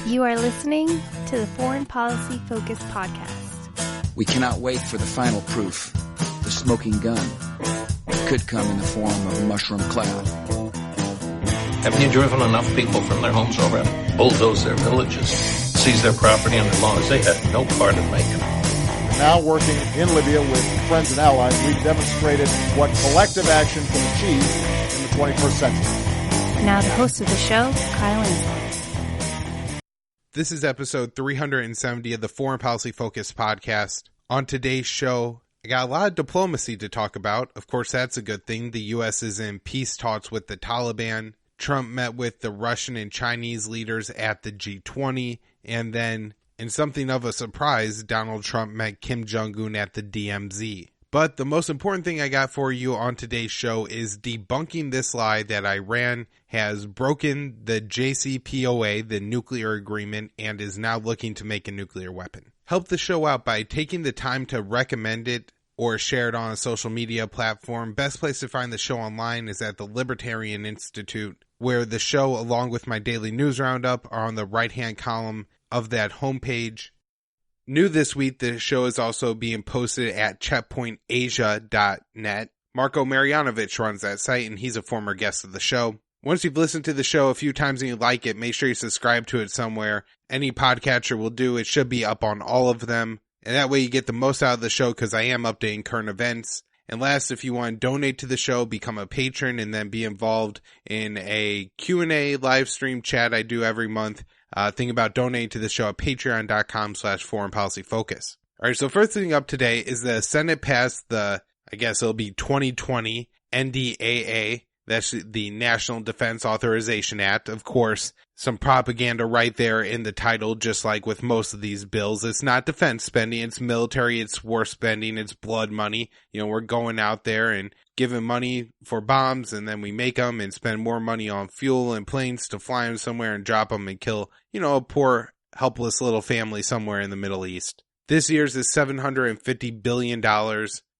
You are listening to the Foreign Policy Focus podcast. We cannot wait for the final proof. The smoking gun. It could come in the form of a mushroom cloud. Haven't you driven enough people from their homes already? Bulldoze their villages, seize their property and their laws. They had no part in making it. Now working in Libya with friends and allies, we've demonstrated what collective action can achieve in the 21st century. Now the host of the show, Kyle Inslee. This is episode 370 of the Foreign Policy Focus podcast. On today's show, I got a lot of diplomacy to talk about. Of course, that's a good thing. The U.S. is in peace talks with the Taliban. Trump met with the Russian and Chinese leaders at the G20. And then, in something of a surprise, Donald Trump met Kim Jong-un at the DMZ. But the most important thing I got for you on today's show is debunking this lie that Iran has broken the JCPOA, the nuclear agreement, and is now looking to make a nuclear weapon. Help the show out by taking the time to recommend it or share it on a social media platform. Best place to find the show online is at the Libertarian Institute, where the show, along with my daily news roundup, are on the right-hand column of that homepage. New this week, the show is also being posted at checkpointasia.net. Marco Marjanovic runs that site, and he's a former guest of the show. Once you've listened to the show a few times and you like it, make sure you subscribe to it somewhere. Any podcatcher will do. It should be up on all of them. And that way you get the most out of the show because I am updating current events. And last, if you want to donate to the show, become a patron and then be involved in a Q&A live stream chat I do every month. Think about donating to the show at patreon.com/foreignpolicyfocus. All right, so first thing up today is the Senate passed the, I guess it'll be 2020 NDAA. That's the National Defense Authorization Act. Of course, some propaganda right there in the title, just like with most of these bills. It's not defense spending, it's military, it's war spending, it's blood money. You know, we're going out there and giving money for bombs, and then we make them and spend more money on fuel and planes to fly them somewhere and drop them and kill, you know, a poor, helpless little family somewhere in the Middle East. This year's is $750 billion.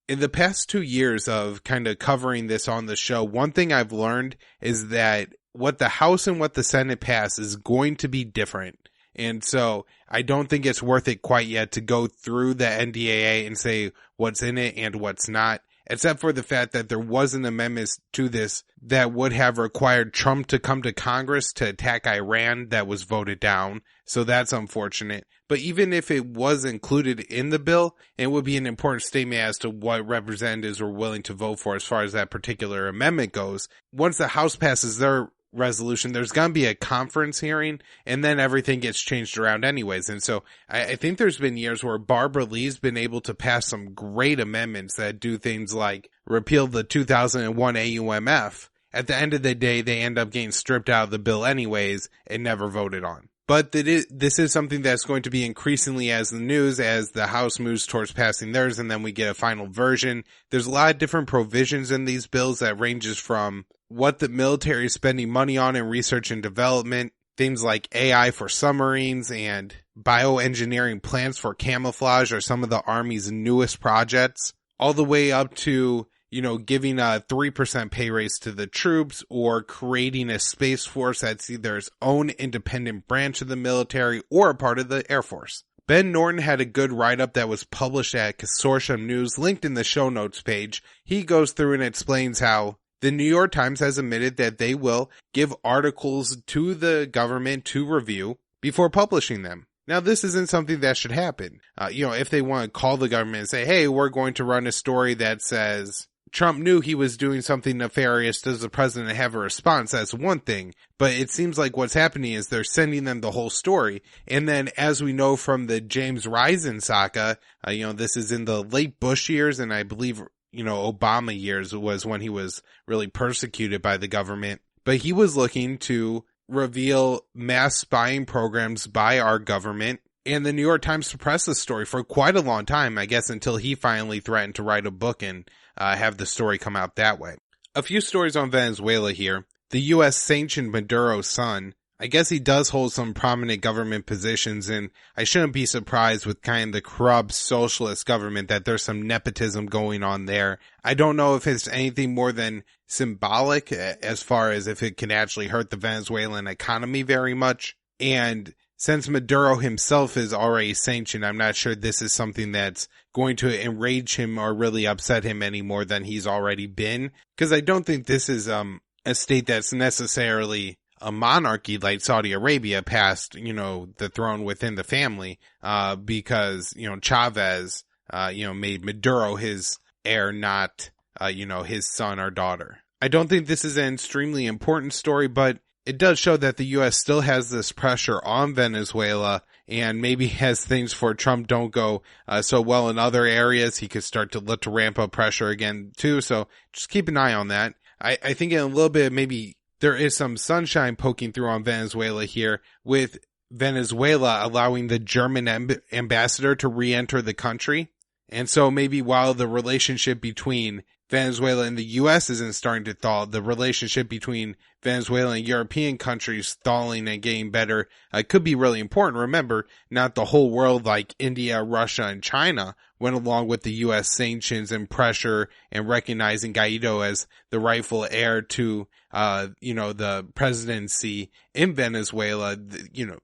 In the past 2 years of kind of covering this on the show, one thing I've learned is that what the House and what the Senate pass is going to be different. And so I don't think it's worth it quite yet to go through the NDAA and say what's in it and what's not, except for the fact that there was an amendment to this that would have required Trump to come to Congress to attack Iran that was voted down. So that's unfortunate. But even if it was included in the bill, it would be an important statement as to what representatives were willing to vote for as far as that particular amendment goes. Once the House passes their resolution, there's going to be a conference hearing, and then everything gets changed around anyways. And so I think there's been years where Barbara Lee's been able to pass some great amendments that do things like repeal the 2001 AUMF. At the end of the day, they end up getting stripped out of the bill anyways and never voted on. But this is something that's going to be increasingly as the news as the House moves towards passing theirs, and then we get a final version. There's a lot of different provisions in these bills that ranges from what the military is spending money on in research and development, things like AI for submarines and bioengineering plants for camouflage are some of the Army's newest projects, all the way up to, you know, giving a 3% pay raise to the troops or creating a space force that's either its own independent branch of the military or a part of the Air Force. Ben Norton had a good write-up that was published at Consortium News, linked in the show notes page. He goes through and explains how the New York Times has admitted that they will give articles to the government to review before publishing them. Now, this isn't something that should happen. If they want to call the government and say, hey, we're going to run a story that says Trump knew he was doing something nefarious, does the president have a response? That's one thing. But it seems like what's happening is they're sending them the whole story. And then, as we know from the James Risen saga, this is in the late Bush years, and I believe Obama years was when he was really persecuted by the government. But he was looking to reveal mass spying programs by our government. And the New York Times suppressed the story for quite a long time, I guess, until he finally threatened to write a book and have the story come out that way. A few stories on Venezuela here. The U.S. sanctioned Maduro's son. I guess he does hold some prominent government positions, and I shouldn't be surprised with kind of the corrupt socialist government that there's some nepotism going on there. I don't know if it's anything more than symbolic as far as if it can actually hurt the Venezuelan economy very much. And since Maduro himself is already sanctioned, I'm not sure this is something that's going to enrage him or really upset him any more than he's already been. Because I don't think this is a state that's necessarily a monarchy like Saudi Arabia past, the throne within the family, because, Chavez, made Maduro his heir, not, his son or daughter. I don't think this is an extremely important story, but it does show that the U.S. still has this pressure on Venezuela, and maybe as things for Trump don't go so well in other areas, he could start to look to ramp up pressure again too. So just keep an eye on that. I think in a little bit, maybe there is some sunshine poking through on Venezuela here, with Venezuela allowing the German ambassador to re-enter the country. And so maybe while the relationship between Venezuela and the U.S. isn't starting to thaw, the relationship between Venezuela and European countries thawing and getting better could be really important. Remember, not the whole world like India, Russia, and China went along with the U.S. sanctions and pressure and recognizing Guaido as the rightful heir to, the presidency in Venezuela.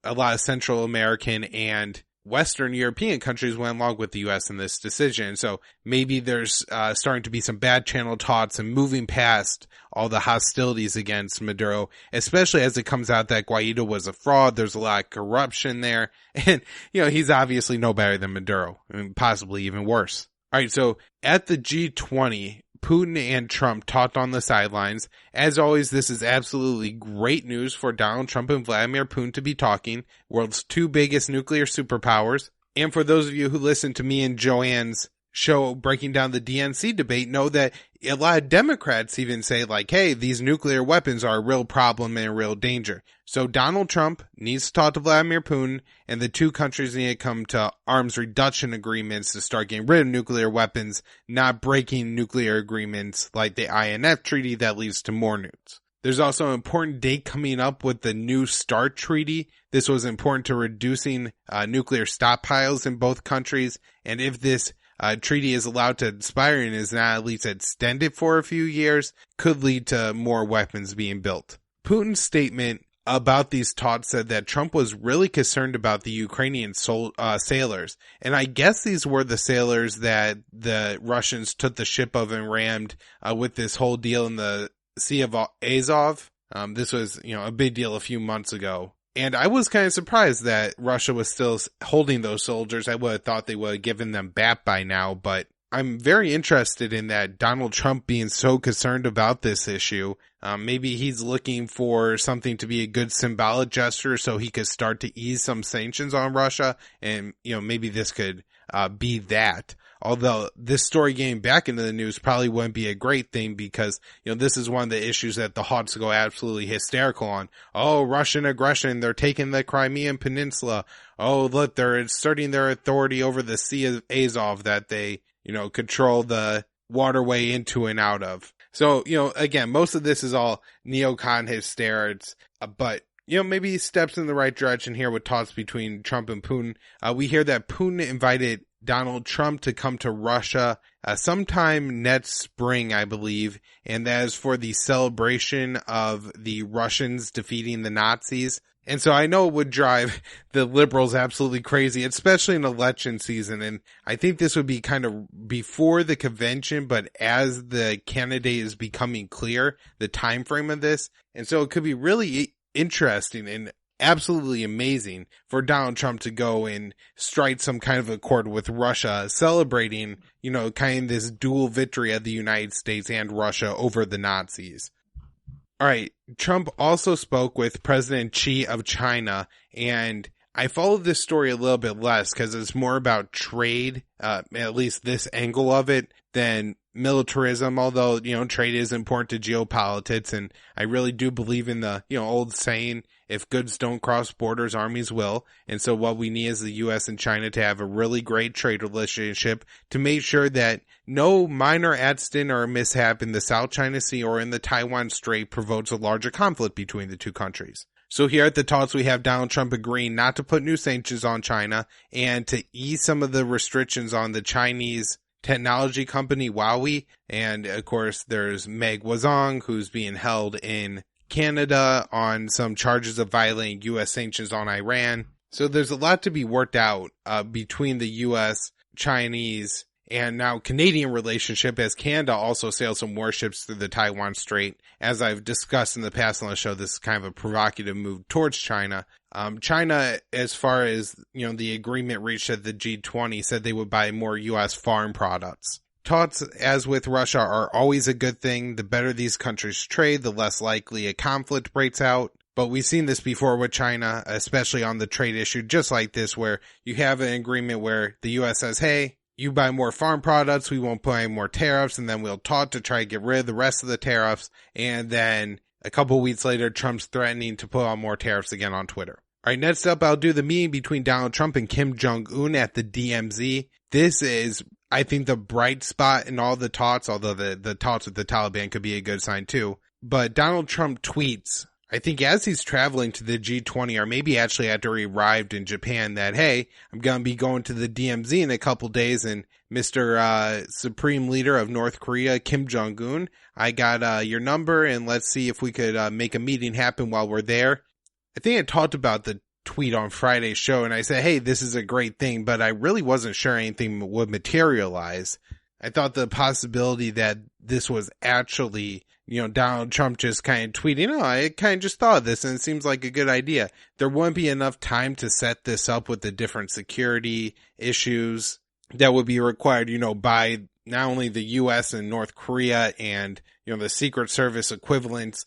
A lot of Central American and Western European countries went along with the U.S. in this decision. So maybe there's starting to be some bad channel talks and moving past all the hostilities against Maduro, especially as it comes out that Guaido was a fraud. There's a lot of corruption there. And, he's obviously no better than Maduro, and possibly even worse. All right, so at the G20, Putin and Trump talked on the sidelines. As always, this is absolutely great news for Donald Trump and Vladimir Putin to be talking, world's two biggest nuclear superpowers. And for those of you who listen to me and Joanne's show breaking down the DNC debate, know that a lot of Democrats even say like, hey, these nuclear weapons are a real problem and a real danger. So Donald Trump needs to talk to Vladimir Putin, and the two countries need to come to arms reduction agreements to start getting rid of nuclear weapons, not breaking nuclear agreements like the INF treaty that leads to more nukes. There's also an important date coming up with the New START treaty. This was important to reducing nuclear stockpiles in both countries, and if this treaty is allowed to expire and is not at least extended for a few years, could lead to more weapons being built. Putin's statement about these talks said that Trump was really concerned about the Ukrainian sailors. And I guess these were the sailors that the Russians took the ship of and rammed with this whole deal in the Sea of Azov. This was, a big deal a few months ago. And I was kind of surprised that Russia was still holding those soldiers. I would have thought they would have given them back by now, but I'm very interested in that Donald Trump being so concerned about this issue. Maybe he's looking for something to be a good symbolic gesture so he could start to ease some sanctions on Russia. And, maybe this could be that. Although this story getting back into the news probably wouldn't be a great thing because, this is one of the issues that the Hawks go absolutely hysterical on. Oh, Russian aggression. They're taking the Crimean Peninsula. Oh, look, they're asserting their authority over the Sea of Azov that they, control the waterway into and out of. So, again, most of this is all neocon hysterics, but maybe steps in the right direction here with talks between Trump and Putin. We hear that Putin invited Donald Trump to come to Russia sometime next spring, I believe, and that is for the celebration of the Russians defeating the Nazis. And so I know it would drive the liberals absolutely crazy, especially in election season. And I think this would be kind of before the convention, but as the candidate is becoming clear, the time frame of this. And so it could be really interesting and absolutely amazing for Donald Trump to go and strike some kind of accord with Russia, celebrating, kind of this dual victory of the United States and Russia over the Nazis. All right. Trump also spoke with President Xi of China, and I followed this story a little bit less because it's more about trade, at least this angle of it, than militarism, although, trade is important to geopolitics. And I really do believe in the, old saying, if goods don't cross borders, armies will. And so what we need is the U.S. and China to have a really great trade relationship to make sure that no minor accident or mishap in the South China Sea or in the Taiwan Strait provokes a larger conflict between the two countries. So here at the talks, we have Donald Trump agreeing not to put new sanctions on China and to ease some of the restrictions on the Chinese technology company Huawei. And of course, there's Meg Wazong, who's being held in Canada on some charges of violating U.S. sanctions on Iran. So there's a lot to be worked out between the U.S., Chinese, and now Canadian relationship, as Canada also sails some warships through the Taiwan Strait. As I've discussed in the past on the show, this is kind of a provocative move towards China. China, as far as, the agreement reached at the G20, said they would buy more U.S. farm products. Talks, as with Russia, are always a good thing. The better these countries trade, the less likely a conflict breaks out. But we've seen this before with China, especially on the trade issue, just like this, where you have an agreement where the U.S. says, hey, you buy more farm products, we won't put any more tariffs, and then we'll talk to try to get rid of the rest of the tariffs. And then a couple weeks later, Trump's threatening to put on more tariffs again on Twitter. All right, next up, I'll do the meeting between Donald Trump and Kim Jong-un at the DMZ. This is, I think, the bright spot in all the talks, although the talks with the Taliban could be a good sign too. But Donald Trump tweets, I think as he's traveling to the G20, or maybe actually after he arrived in Japan, that, hey, I'm going to be going to the DMZ in a couple days, and Mr. Supreme Leader of North Korea, Kim Jong-un, I got your number, and let's see if we could make a meeting happen while we're there. I think I talked about the tweet on Friday's show, and I said, hey, this is a great thing, but I really wasn't sure anything would materialize. I thought the possibility that this was actually, Donald Trump just kind of tweeting, oh, I kind of just thought of this and it seems like a good idea. There wouldn't be enough time to set this up with the different security issues that would be required, by not only the U.S. and North Korea and, the Secret Service equivalents,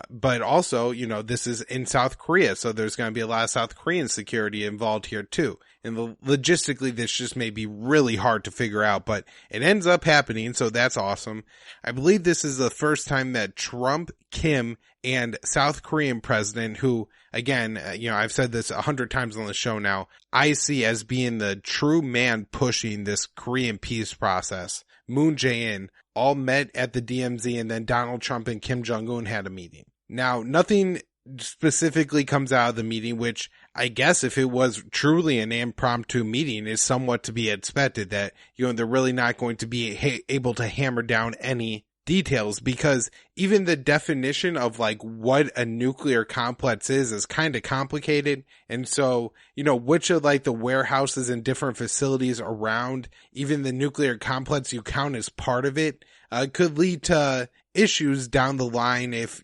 but also, this is in South Korea. So there's going to be a lot of South Korean security involved here too. And logistically, this just may be really hard to figure out, but it ends up happening. So that's awesome. I believe this is the first time that Trump, Kim, and South Korean president, who, again, I've said this 100 times on the show now, I see as being the true man pushing this Korean peace process, Moon Jae-in, all met at the DMZ, and then Donald Trump and Kim Jong-un had a meeting. Now, nothing specifically comes out of the meeting, which I guess if it was truly an impromptu meeting is somewhat to be expected, that, they're really not going to be able to hammer down any details, because even the definition of what a nuclear complex is kind of complicated. And so, which of the warehouses and different facilities around even the nuclear complex you count as part of it, could lead to issues down the line if,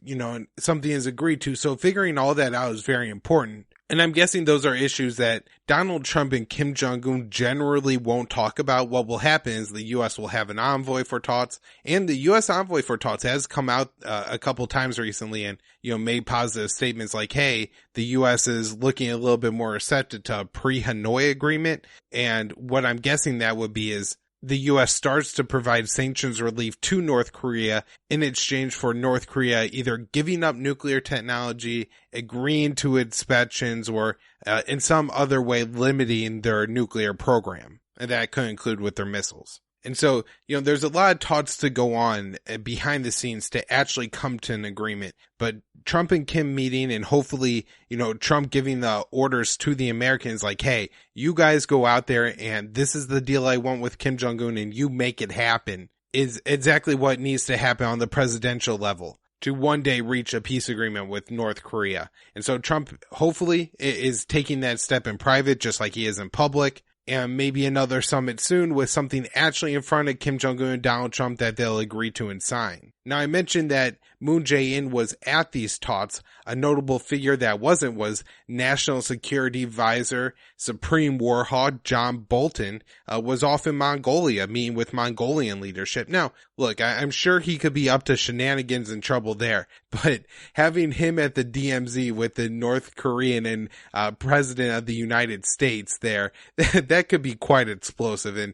something is agreed to. So figuring all that out is very important. And I'm guessing those are issues that Donald Trump and Kim Jong-un generally won't talk about. What will happen is the U.S. will have an envoy for talks, and the U.S. envoy for talks has come out a couple times recently and, made positive statements like, hey, the U.S. is looking a little bit more receptive to a pre-Hanoi agreement. And what I'm guessing that would be is the U.S. starts to provide sanctions relief to North Korea in exchange for North Korea either giving up nuclear technology, agreeing to inspections, or in some other way limiting their nuclear program. And that could include with their missiles. And so, there's a lot of talks to go on behind the scenes to actually come to an agreement. But Trump and Kim meeting, and hopefully, Trump giving the orders to the Americans like, hey, you guys go out there and this is the deal I want with Kim Jong-un and you make it happen, is exactly what needs to happen on the presidential level to one day reach a peace agreement with North Korea. And so Trump hopefully is taking that step in private, just like he is in public. And maybe another summit soon with something actually in front of Kim Jong-un and Donald Trump that they'll agree to and sign. Now, I mentioned that Moon Jae-in was at these talks. A notable figure that wasn't was National Security Advisor, Supreme War Hawk John Bolton, was off in Mongolia meeting with Mongolian leadership. Now, look, I'm sure he could be up to shenanigans and trouble there, but having him at the DMZ with the North Korean and President of the United States there, that could be quite explosive. And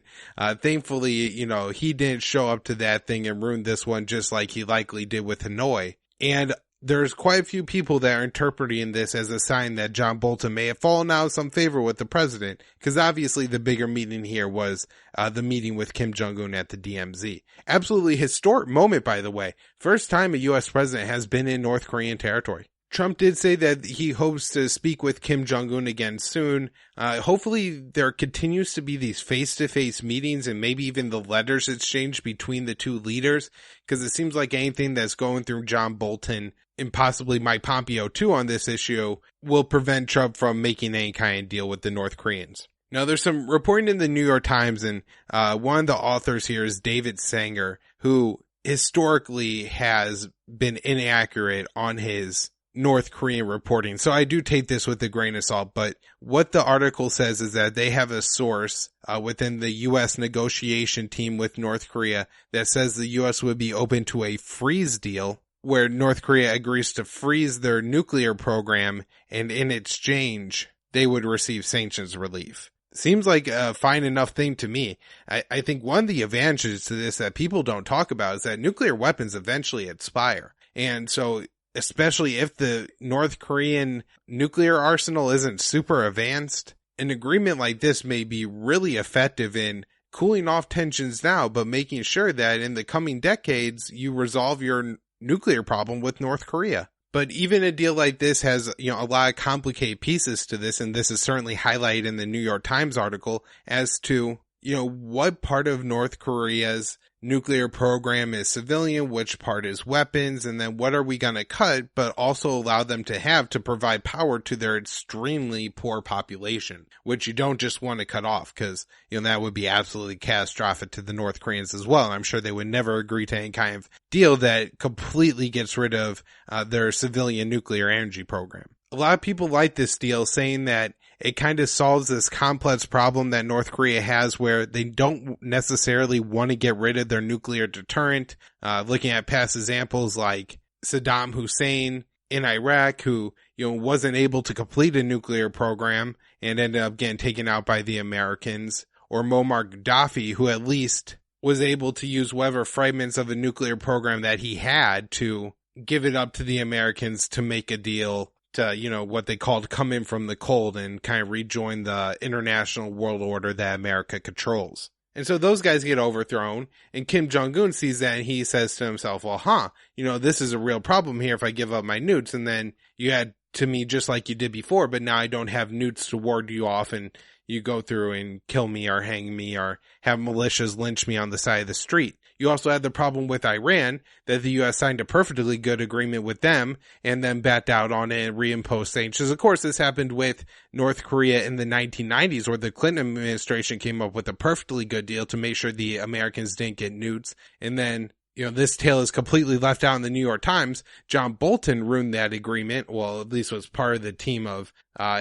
thankfully, he didn't show up to that thing and ruin this one just like he likely did with Hanoi. And there's quite a few people that are interpreting this as a sign that John Bolton may have fallen out of some favor with the president, because obviously the bigger meeting here was the meeting with Kim Jong-un at the DMZ. Absolutely historic moment, by the way. First time a U.S. president has been in North Korean territory. Trump did say that he hopes to speak with Kim Jong-un again soon. Hopefully there continues to be these face-to-face meetings and maybe even the letters exchanged between the two leaders, because it seems like anything that's going through John Bolton and possibly Mike Pompeo too on this issue, will prevent Trump from making any kind of deal with the North Koreans. Now, there's some reporting in the New York Times, and one of the authors here is David Sanger, who historically has been inaccurate on his North Korean reporting. So I do take this with a grain of salt, but what the article says is that they have a source within the U.S. negotiation team with North Korea that says the U.S. would be open to a freeze deal where North Korea agrees to freeze their nuclear program, and in exchange, they would receive sanctions relief. Seems like a fine enough thing to me. I think one of the advantages to this that people don't talk about is that nuclear weapons eventually expire. And so, especially if the North Korean nuclear arsenal isn't super advanced, an agreement like this may be really effective in cooling off tensions now, but making sure that in the coming decades, you resolve your nuclear problem with North Korea. But even a deal like this has, a lot of complicated pieces to this, and this is certainly highlighted in the New York Times article as to, what part of North Korea's nuclear program is civilian, which part is weapons, and then what are we going to cut, but also allow them to have to provide power to their extremely poor population, which you don't just want to cut off because, that would be absolutely catastrophic to the North Koreans as well. And I'm sure they would never agree to any kind of deal that completely gets rid of their civilian nuclear energy program. A lot of people like this deal, saying that it kind of solves this complex problem that North Korea has where they don't necessarily want to get rid of their nuclear deterrent. Looking at past examples like Saddam Hussein in Iraq, who, wasn't able to complete a nuclear program and ended up getting taken out by the Americans, or Muammar Gaddafi, who at least was able to use whatever fragments of a nuclear program that he had to give it up to the Americans to make a deal to, what they called come in from the cold and kind of rejoin the international world order that America controls. And so those guys get overthrown, and Kim Jong-un sees that and he says to himself, well, this is a real problem here if I give up my nukes. And then you had to me just like you did before, but now I don't have nukes to ward you off and you go through and kill me or hang me or have militias lynch me on the side of the street. You also had the problem with Iran that the U.S. signed a perfectly good agreement with them and then backed out on it and reimposed sanctions. Of course, this happened with North Korea in the 1990s where the Clinton administration came up with a perfectly good deal to make sure the Americans didn't get nukes. And then, this tale is completely left out in the New York Times. John Bolton ruined that agreement. Well, at least was part of the team of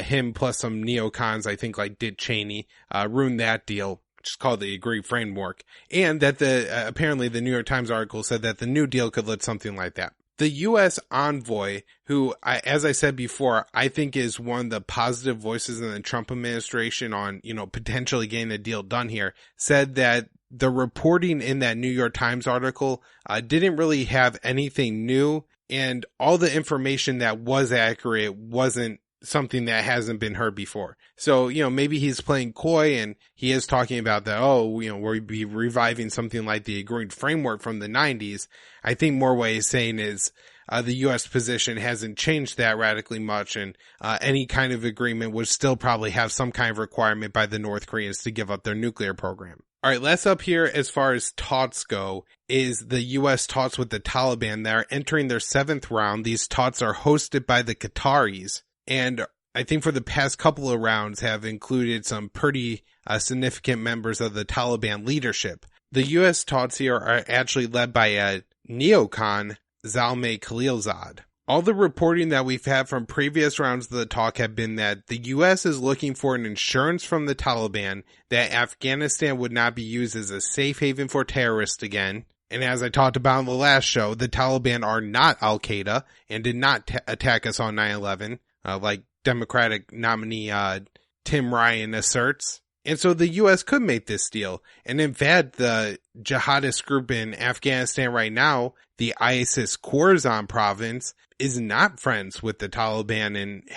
him plus some neocons, I think like Dick Cheney, ruined that deal. Just called the agreed framework, and that apparently the New York Times article said that the New Deal could look something like that. The U.S. envoy, who, as I said before, I think is one of the positive voices in the Trump administration on, potentially getting a deal done here, said that the reporting in that New York Times article didn't really have anything new, and all the information that was accurate wasn't something that hasn't been heard before. So, maybe he's playing coy and he is talking about that, we'll be reviving something like the agreed framework from the 90s. I think more what he's saying is the U.S. position hasn't changed that radically much, and any kind of agreement would still probably have some kind of requirement by the North Koreans to give up their nuclear program. All right, last up here as far as talks go is the U.S. talks with the Taliban that are entering their 7th round. These talks are hosted by the Qataris. And I think for the past couple of rounds have included some pretty significant members of the Taliban leadership. The U.S. talks here are actually led by a neocon, Zalmay Khalilzad. All the reporting that we've had from previous rounds of the talk have been that the U.S. is looking for an assurance from the Taliban that Afghanistan would not be used as a safe haven for terrorists again. And as I talked about in the last show, the Taliban are not Al-Qaeda and did not attack us on 9/11. Like Democratic nominee Tim Ryan asserts. And so the U.S. could make this deal. And in fact, the jihadist group in Afghanistan right now, the ISIS Khorasan province, is not friends with the Taliban and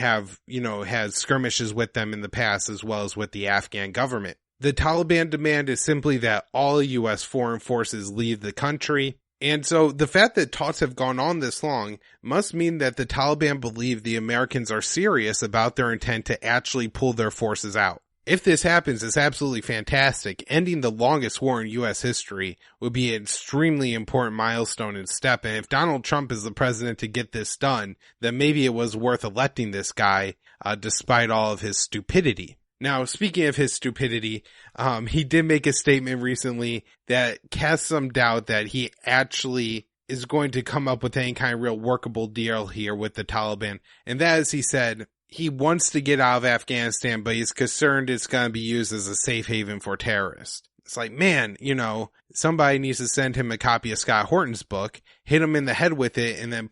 has skirmishes with them in the past as well as with the Afghan government. The Taliban demand is simply that all U.S. foreign forces leave the country. And so the fact that talks have gone on this long must mean that the Taliban believe the Americans are serious about their intent to actually pull their forces out. If this happens, it's absolutely fantastic. Ending the longest war in U.S. history would be an extremely important milestone and step. And if Donald Trump is the president to get this done, then maybe it was worth electing this guy, despite all of his stupidity. Now, speaking of his stupidity, he did make a statement recently that casts some doubt that he actually is going to come up with any kind of real workable deal here with the Taliban. And that is, he said, he wants to get out of Afghanistan, but he's concerned it's going to be used as a safe haven for terrorists. It's like, man, somebody needs to send him a copy of Scott Horton's book, hit him in the head with it, and then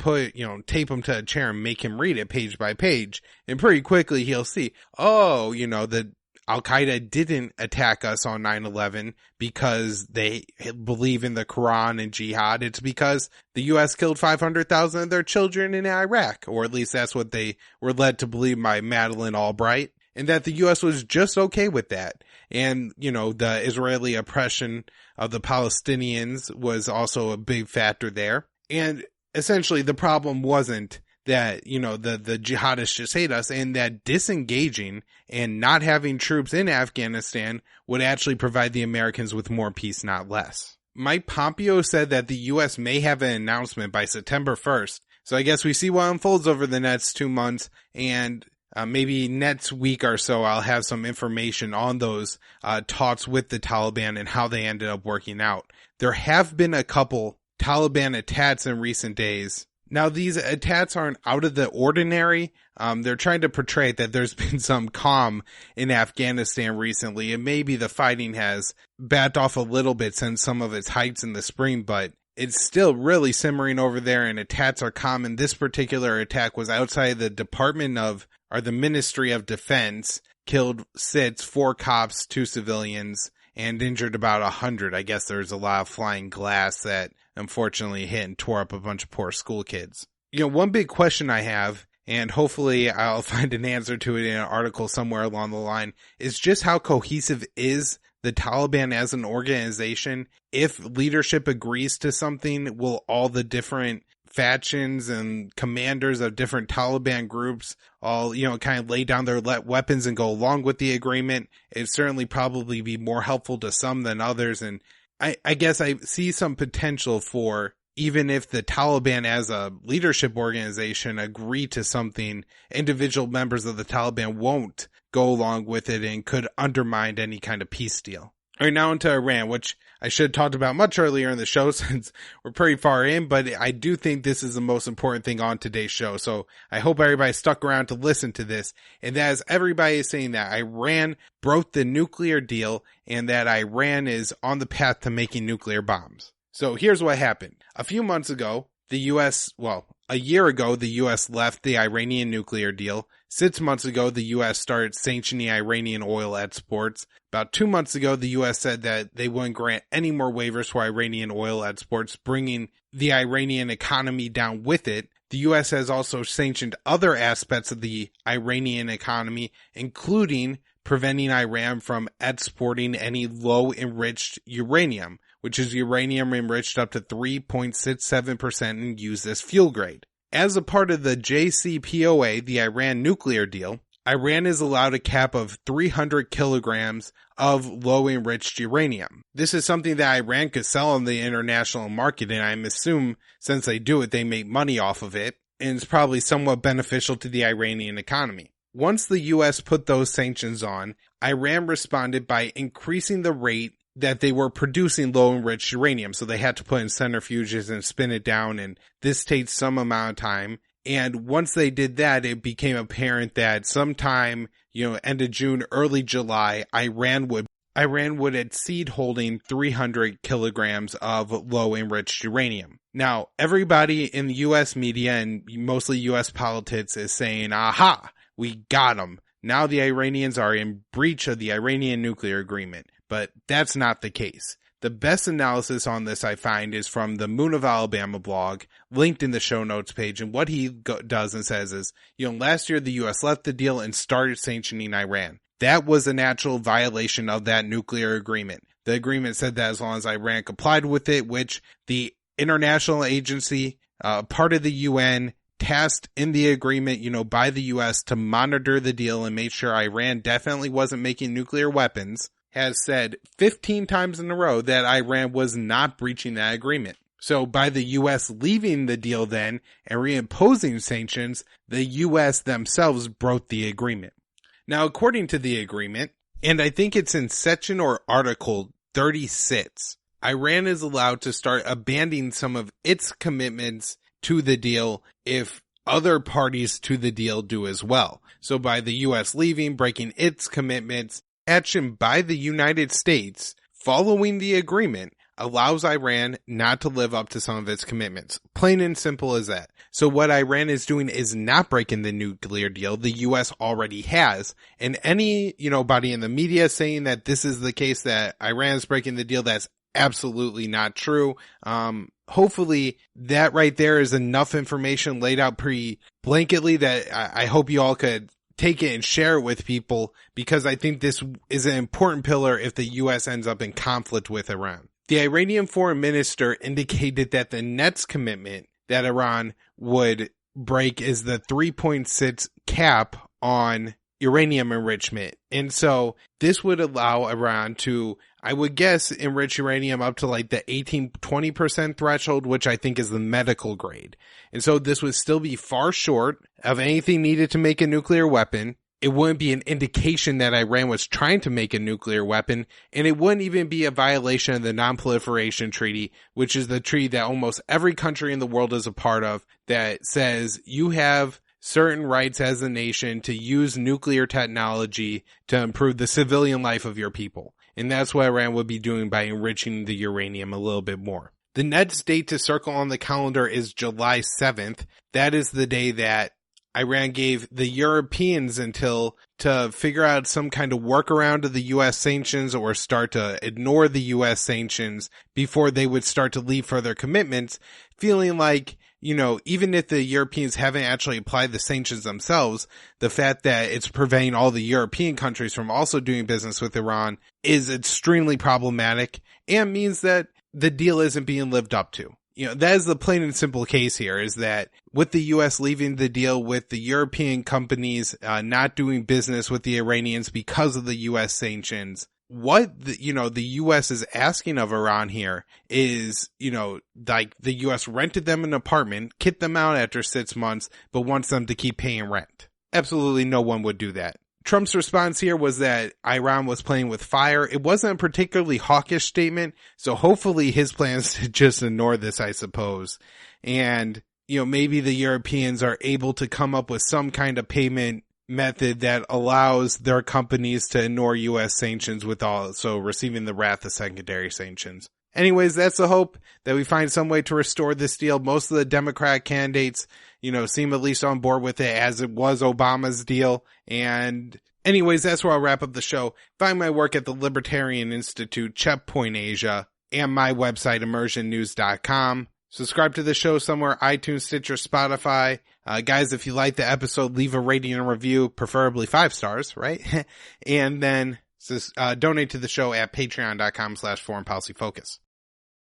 tape him to a chair and make him read it page by page. And pretty quickly he'll see, that Al-Qaeda didn't attack us on 9/11 because they believe in the Quran and jihad. It's because the U.S. killed 500,000 of their children in Iraq, or at least that's what they were led to believe by Madeleine Albright, and that the U.S. was just okay with that. And, the Israeli oppression of the Palestinians was also a big factor there. And essentially the problem wasn't that, the jihadists just hate us, and that disengaging and not having troops in Afghanistan would actually provide the Americans with more peace, not less. Mike Pompeo said that the U.S. may have an announcement by September 1st. So I guess we see what unfolds over the next 2 months, and maybe next week or so I'll have some information on those talks with the Taliban and how they ended up working out. There have been a couple Taliban attacks in recent days. Now, these attacks aren't out of the ordinary. They're trying to portray that there's been some calm in Afghanistan recently, and maybe the fighting has backed off a little bit since some of its heights in the spring, but it's still really simmering over there, and attacks are common. This particular attack was outside the Ministry of Defense, killed 4 cops, 2 civilians, and injured about 100. I guess there's a lot of flying glass that unfortunately hit and tore up a bunch of poor school kids. One big question I have, and hopefully I'll find an answer to it in an article somewhere along the line, is just how cohesive is the Taliban as an organization? If leadership agrees to something, will all the different factions and commanders of different Taliban groups all, kind of lay down their weapons and go along with the agreement? It'd certainly probably be more helpful to some than others. And I guess I see some potential for, even if the Taliban as a leadership organization agree to something, individual members of the Taliban won't go along with it and could undermine any kind of peace deal. All right, now into Iran, which I should have talked about much earlier in the show since we're pretty far in, but I do think this is the most important thing on today's show. So I hope everybody stuck around to listen to this. And that is, everybody is saying that Iran broke the nuclear deal and that Iran is on the path to making nuclear bombs. So here's what happened. A few months ago, a year ago, the U.S. left the Iranian nuclear deal. 6 months ago, the U.S. started sanctioning Iranian oil exports. About 2 months ago, the U.S. said that they wouldn't grant any more waivers for Iranian oil exports, bringing the Iranian economy down with it. The U.S. has also sanctioned other aspects of the Iranian economy, including preventing Iran from exporting any low-enriched uranium, which is uranium enriched up to 3.67% and used as fuel grade. As a part of the JCPOA, the Iran nuclear deal, Iran is allowed a cap of 300 kilograms of low-enriched uranium. This is something that Iran could sell on the international market, and I assume since they do it, they make money off of it, and it's probably somewhat beneficial to the Iranian economy. Once the U.S. put those sanctions on, Iran responded by increasing the rate that they were producing low-enriched uranium, so they had to put in centrifuges and spin it down, and this takes some amount of time. And once they did that, it became apparent that sometime, end of June, early July, Iran would exceed holding 300 kilograms of low-enriched uranium. Now, everybody in the U.S. media and mostly U.S. politics is saying, aha, we got them. Now the Iranians are in breach of the Iranian nuclear agreement. But that's not the case. The best analysis on this I find is from the Moon of Alabama blog, linked in the show notes page. And what he does and says is, last year the U.S. left the deal and started sanctioning Iran. That was a natural violation of that nuclear agreement. The agreement said that as long as Iran complied with it, which the international agency, part of the UN, tasked in the agreement, by the U.S. to monitor the deal and make sure Iran definitely wasn't making nuclear weapons, has said 15 times in a row that Iran was not breaching that agreement. So by the U.S. leaving the deal then and reimposing sanctions, the U.S. themselves broke the agreement. Now, according to the agreement, and I think it's in section or article 36, Iran is allowed to start abandoning some of its commitments to the deal if other parties to the deal do as well. So by the U.S. leaving, breaking its commitments, action by the United States following the agreement allows Iran not to live up to some of its commitments. Plain and simple as that. So what Iran is doing is not breaking the nuclear deal. The U.S. already has. And any, body in the media saying that this is the case, that Iran is breaking the deal, that's absolutely not true. Hopefully that right there is enough information laid out pretty blanketly that I hope you all could take it and share it with people, because I think this is an important pillar if the U.S. ends up in conflict with Iran. The Iranian foreign minister indicated that the next commitment that Iran would break is the 3.6 cap on uranium enrichment. And so this would allow Iran to, I would guess, enrich uranium up to like the 18-20% threshold, which I think is the medical grade. And so this would still be far short of anything needed to make a nuclear weapon. It wouldn't be an indication that Iran was trying to make a nuclear weapon, and it wouldn't even be a violation of the Non-Proliferation Treaty, which is the treaty that almost every country in the world is a part of, that says you have certain rights as a nation to use nuclear technology to improve the civilian life of your people. And that's what Iran would be doing by enriching the uranium a little bit more. The next date to circle on the calendar is July 7th. That is the day that Iran gave the Europeans until to figure out some kind of workaround to the U.S. sanctions or start to ignore the U.S. sanctions before they would start to leave further commitments, feeling like, even if the Europeans haven't actually applied the sanctions themselves, the fact that it's preventing all the European countries from also doing business with Iran is extremely problematic and means that the deal isn't being lived up to. That is the plain and simple case here, is that with the U.S. leaving the deal, with the European companies not doing business with the Iranians because of the U.S. sanctions, what the U.S. is asking of Iran here is, like the U.S. rented them an apartment, kicked them out after 6 months, but wants them to keep paying rent. Absolutely no one would do that. Trump's response here was that Iran was playing with fire. It wasn't a particularly hawkish statement, so hopefully his plans to just ignore this, I suppose. And, maybe the Europeans are able to come up with some kind of payment method that allows their companies to ignore U.S. sanctions with also receiving the wrath of secondary sanctions. Anyways, that's the hope, that we find some way to restore this deal. Most of the Democrat candidates, seem at least on board with it, as it was Obama's deal. And anyways, that's where I'll wrap up the show. Find my work at the Libertarian Institute, Checkpoint Asia, and my website, immersionnews.com. Subscribe to the show somewhere, iTunes, Stitcher, Spotify. Guys, if you like the episode, leave a rating and review, preferably 5 stars, right? And then donate to the show at patreon.com/foreignpolicyfocus.